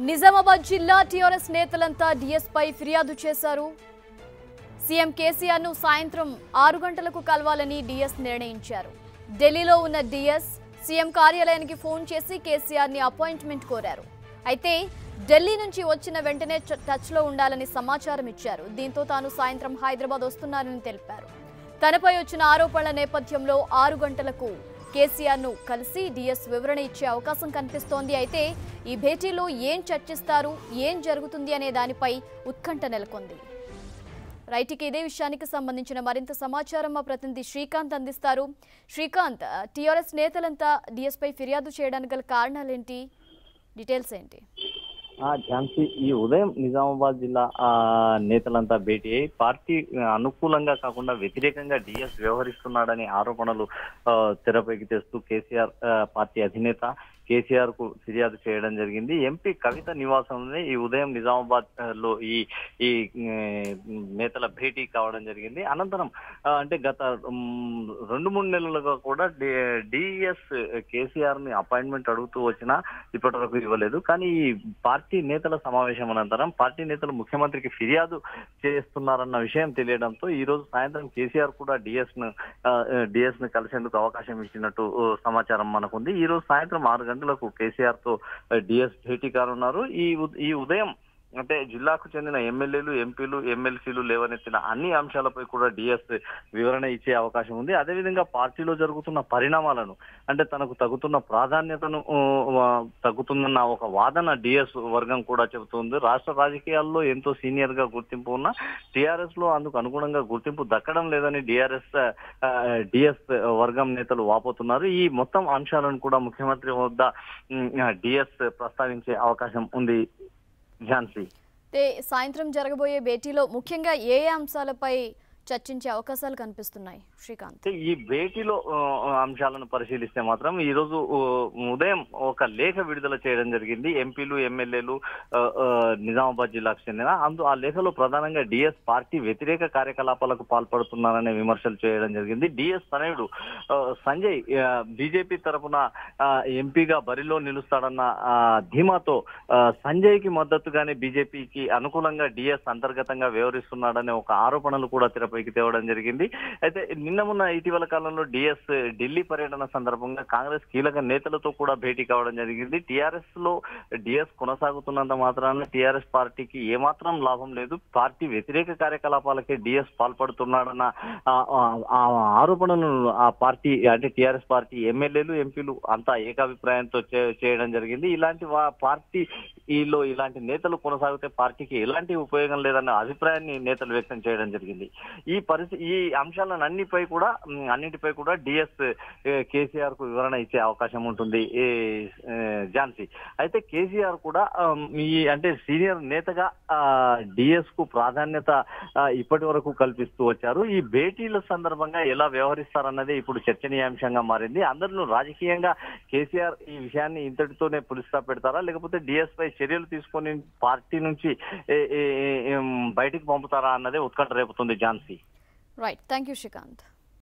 నిజామాబాద్ జిల్లా టీఆర్ఎస్ నేతలంతా డిఎస్ పై ఫిర్యాదు చేశారు. సీఎం కేసీఆర్ ను సాయంత్రం 6 గంటలకు కలవాలని డిఎస్ నిర్ణయించారు. ఢిల్లీలో ఉన్న డిఎస్ సీఎం కార్యాలయానికి ఫోన్ చేసి కేసీఆర్ ని అపాయింట్మెంట్ కోరారు. అయితే ఢిల్లీ నుంచి వచ్చిన వెంటనే టచ్ లో ఉండాలని సమాచారం ఇచ్చారు. దీంతో తాను సాయంత్రం హైదరాబాద్ వస్తున్నానని తెలిపారు. తనపై వచ్చిన ఆరోపణల నేపథ్యంలో 6 గంటలకు కేసీఆర్ ను కలిసి డిఎస్ వివరణ ఇచ్చే అవకాశం కనిపిస్తోంది. అయితే ఈ భేటీలో ఏం చర్చిస్తారు, ఏం జరుగుతుంది అనే దానిపై ఉత్కంఠ నెలకొంది. రైట్కి ఇదే విషయానికి సంబంధించిన మరింత సమాచారం మా ప్రతినిధి శ్రీకాంత్ అందిస్తారు. శ్రీకాంత్, టీఆర్ఎస్ నేతలంతా డిఎస్ పై ఫిర్యాదు చేయడానికి గల కారణాలేంటి, డీటెయిల్స్ ఏంటి? ఝాన్సీ, ఈ ఉదయం నిజామాబాద్ జిల్లా నేతలంతా భేటీ అయి పార్టీ అనుకూలంగా కాకుండా వ్యతిరేకంగా డిఎస్ వ్యవహరిస్తున్నాడని ఆరోపణలు తెరపైకి తెస్తూ కేసీఆర్ పార్టీ అధినేత కేసీఆర్ కు ఫిర్యాదు చేయడం జరిగింది. ఎంపీ కవిత నివాసంలోనే ఈ ఉదయం నిజామాబాద్ లో ఈ నేతల భేటీ కావడం జరిగింది. అనంతరం అంటే గత 2-3 నెలలుగా కూడా డిఎస్ కేసీఆర్ ని అపాయింట్మెంట్ అడుగుతూ వచ్చినా ఇప్పటి వరకు ఇవ్వలేదు. కానీ ఈ పార్టీ నేతల సమావేశం అనంతరం పార్టీ నేతలు ముఖ్యమంత్రికి ఫిర్యాదు చేస్తున్నారన్న విషయం తెలియడంతో ఈ రోజు సాయంత్రం కేసీఆర్ కూడా డిఎస్ ను కలిసేందుకు అవకాశం ఇచ్చినట్టు సమాచారం మనకుంది. ఈ రోజు సాయంత్రం 6 గంటలకు కేసీఆర్ తో డిఎస్ భేటీ కానున్నారు. ఈ ఉదయం అంటే జిల్లాకు చెందిన ఎమ్మెల్యేలు, ఎంపీలు, ఎమ్మెల్సీలు లేవనెత్తిన అన్ని అంశాలపై కూడా డిఎస్ వివరణ ఇచ్చే అవకాశం ఉంది. అదేవిధంగా పార్టీలో జరుగుతున్న పరిణామాలను అంటే తనకు తగ్గుతున్న ప్రాధాన్యతను తగ్గుతుందన్న ఒక వాదన డిఎస్ వర్గం కూడా చెబుతుంది. రాష్ట్ర రాజకీయాల్లో ఎంతో సీనియర్ గా గుర్తింపు ఉన్న టిఆర్ఎస్ లో అందుకు అనుగుణంగా గుర్తింపు దక్కడం లేదని డిఎస్ వర్గం నేతలు వాపోతున్నారు. ఈ మొత్తం అంశాలను కూడా ముఖ్యమంత్రి వద్ద డిఎస్ ప్రస్తావించే అవకాశం ఉంది. ఝాన్సీ, సాయంత్రం జరగబోయే భేటీలో ముఖ్యంగా ఏ అంశాలపై చర్చించే అవకాశాలు కనిపిస్తున్నాయి శ్రీకాంత్? ఈ భేటీలో అంశాలను పరిశీలిస్తే మాత్రం ఈ రోజు ఉదయం ఒక లేఖ విడుదల చేయడం జరిగింది. ఎంపీలు, ఎమ్మెల్యేలు నిజామాబాద్ జిల్లాకు చెందిన ఆ లేఖలో ప్రధానంగా డిఎస్ పార్టీ వ్యతిరేక కార్యకలాపాలకు పాల్పడుతున్నారనే విమర్శలు చేయడం జరిగింది. డిఎస్ తనయుడు సంజయ్ బీజేపీ తరఫున ఎంపీగా బరిలో నిలుస్తాడన్న ధీమాతో సంజయ్ కి మద్దతుగానే బీజేపీకి అనుకూలంగా డిఎస్ అంతర్గతంగా వ్యవహరిస్తున్నాడనే ఒక ఆరోపణలు కూడా తెరపైకి తేవడం జరిగింది. అయితే నిన్న ఇటీవల కాలంలో డిఎస్ ఢిల్లీ పర్యటన సందర్భంగా కాంగ్రెస్ కీలక నేతలతో కూడా భేటీ కావడం జరిగింది. టిఆర్ఎస్ లో డిఎస్ కొనసాగుతున్నంత మాత్రాన టిఆర్ఎస్ పార్టీకి ఏమాత్రం లాభం లేదు, పార్టీ వ్యతిరేక కార్యకలాపాలకే డిఎస్ పాల్పడుతున్నాడన్న ఆరోపణను ఆ పార్టీ అంటే టిఆర్ఎస్ పార్టీ ఎమ్మెల్యేలు, ఎంపీలు అంతా ఏకాభిప్రాయంతో చేయడం జరిగింది. ఇలాంటి పార్టీలో ఇలాంటి నేతలు కొనసాగితే పార్టీకి ఎలాంటి ఉపయోగం లేదన్న అభిప్రాయాన్ని నేతలు వ్యక్తం చేయడం జరిగింది. ఈ అంశాలన్నిటిపై కూడా డిఎస్ కేసీఆర్ కు వివరణ ఇచ్చే అవకాశం ఉంటుంది ఝాన్సీ. అయితే కేసీఆర్ కూడా అంటే సీనియర్ నేతగా డిఎస్ కు ప్రాధాన్యత ఇప్పటి వరకు కల్పిస్తూ వచ్చారు. ఈ భేటీల సందర్భంగా ఎలా వ్యవహరిస్తారన్నదే ఇప్పుడు చర్చనీయాంశంగా మారింది. అందరూ రాజకీయంగా కేసీఆర్ ఈ విషయాన్ని ఇంతటితోనే పులిస్తా పెడతారా, లేకపోతే డిఎస్ పై చర్యలు తీసుకొని పార్టీ నుంచి బయటికి పంపుతారా అన్నదే ఉత్కంఠ రేపుతుంది Jhansi. Right, thank you Srikanth.